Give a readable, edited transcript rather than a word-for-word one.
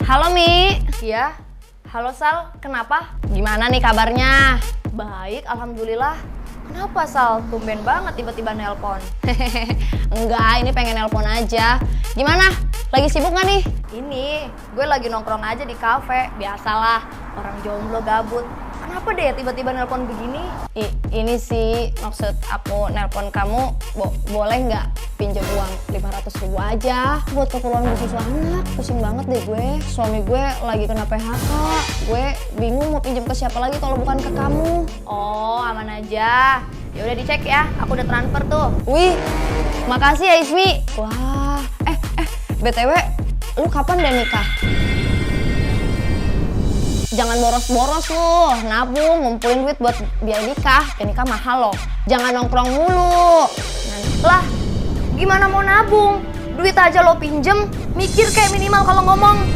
Halo Mi. Iya. Halo Sal, kenapa? Gimana nih kabarnya? Baik, alhamdulillah. Kenapa Sal? Tumben banget tiba-tiba nelpon. Enggak, ini pengen nelpon aja. Gimana? Lagi sibuk gak nih? Ini, gue lagi nongkrong aja di kafe. Biasalah, orang jomblo gabut. Kenapa deh tiba-tiba nelpon begini? Ini sih maksud aku nelpon kamu, boleh nggak pinjam uang 500.000 aja buat keperluan khusus anak. Pusing banget deh gue. Suami gue lagi kena PHK. Gue bingung mau pinjam ke siapa lagi kalau bukan ke kamu. Oh, aman aja. Ya udah dicek ya, aku udah transfer tuh. Wih, makasih ya Ismi. Wah, BTW, lu kapan udah nikah? Jangan boros-boros lu, nabung, ngumpulin duit buat biar nikah. Ya nikah mahal loh. Jangan nongkrong mulu. Lah, gimana mau nabung? Duit aja lo pinjem, mikir kayak minimal kalau ngomong.